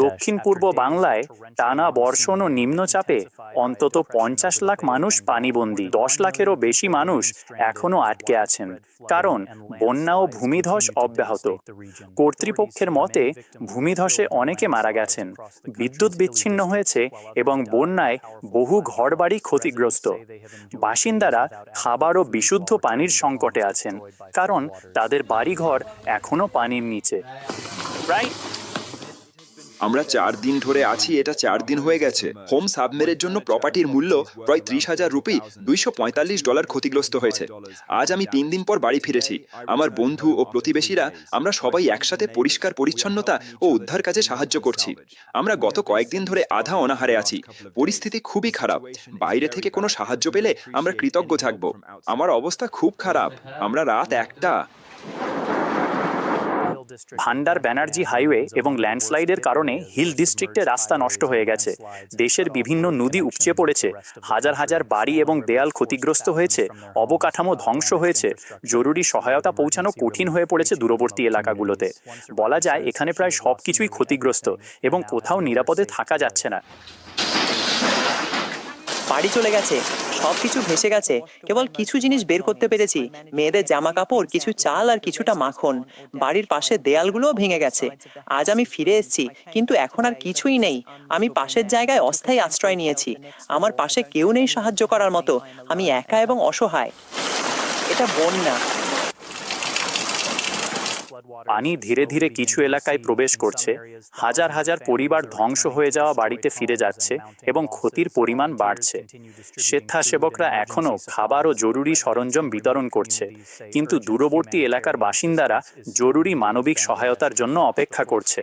দক্ষিণ পূর্ব বাংলায় টানা বর্ষণ ও নিম্নচাপে অন্তত 50 লাখ মানুষ পানিবন্দী, 10 লাখেরও বেশি মানুষ এখনও আটকে আছেন, কারণ বন্যা ও ভূমিধস অব্যাহত। কর্তৃপক্ষের মতে ভূমিধসে অনেকে মারা গেছেন, বিদ্যুৎ বিচ্ছিন্ন হয়েছে এবং বন্যায় বহু ঘরবাড়ি ক্ষতিগ্রস্ত। বাসিন্দারা খাবার ও বিশুদ্ধ পানির সংকটে আছেন, কারণ তাদের বাড়িঘর এখনো পানির নিচে। আমরা 4 দিন ধরে আছি, এটা 4 দিন হয়ে গেছে। হোম সাবমেরের জন্য প্রপার্টির মূল্য প্রায় 30,000 রুপি, $245 ক্ষতিগ্রস্ত হয়েছে। আজ আমি 3 দিন পর বাড়ি ফিরেছি। আমার বন্ধু ও প্রতিবেশীরা আমরা সবাই একসাথে পরিষ্কার পরিচ্ছন্নতা ও উদ্ধার কাজে সাহায্য করছি। আমরা গত কয়েকদিন ধরে আধা অনাহারে আছি। পরিস্থিতি খুবই খারাপ। বাইরে থেকে কোনো সাহায্য পেলে আমরা কৃতজ্ঞ থাকব। আমার অবস্থা খুব খারাপ। আমরা রাত 1টা। ভান্ডার ব্যানার্জি হাইওয়ে এবং ল্যান্ডস্লাইডের কারণে হিল ডিস্ট্রিক্টে রাস্তা নষ্ট হয়ে গেছে। দেশের বিভিন্ন নদী উপচে পড়েছে, হাজার হাজার বাড়ি এবং দেয়াল ক্ষতিগ্রস্ত হয়েছে, অবকাঠামো ধ্বংস হয়েছে। জরুরি সহায়তা পৌঁছানো কঠিন হয়ে পড়েছে দূরবর্তী এলাকাগুলোতে। বলা যায় এখানে প্রায় সবকিছুই ক্ষতিগ্রস্ত এবং কোথাও নিরাপদে থাকা যাচ্ছে না। বাড়ি চলে গেছে, সবকিছু ভেসে গেছে। কেবল কিছু জিনিস বের করতে পেরেছি, মেয়েদের জামা কাপড়, কিছু চাল আর কিছুটা মাখন। বাড়ির পাশে দেয়ালগুলোও ভেঙে গেছে। আজ আমি ফিরে এসেছি, কিন্তু এখন আর কিছুই নেই। আমি পাশের জায়গায় অস্থায়ী আশ্রয় নিয়েছি। আমার পাশে কেউ নেই সাহায্য করার মতো। আমি একা এবং অসহায়। এটা বন্যা। পানি ধীরে ধীরে কিছু এলাকায় প্রবেশ করছে, হাজার হাজার পরিবার ধ্বংস হয়ে যাওয়া বাড়িতে ফিরে যাচ্ছে এবং ক্ষতির পরিমাণ বাড়ছে। স্বেচ্ছাসেবকরা এখনও খাবার ও জরুরি সরঞ্জাম বিতরণ করছে, কিন্তু দূরবর্তী এলাকার বাসিন্দারা জরুরি মানবিক সহায়তার জন্য অপেক্ষা করছে।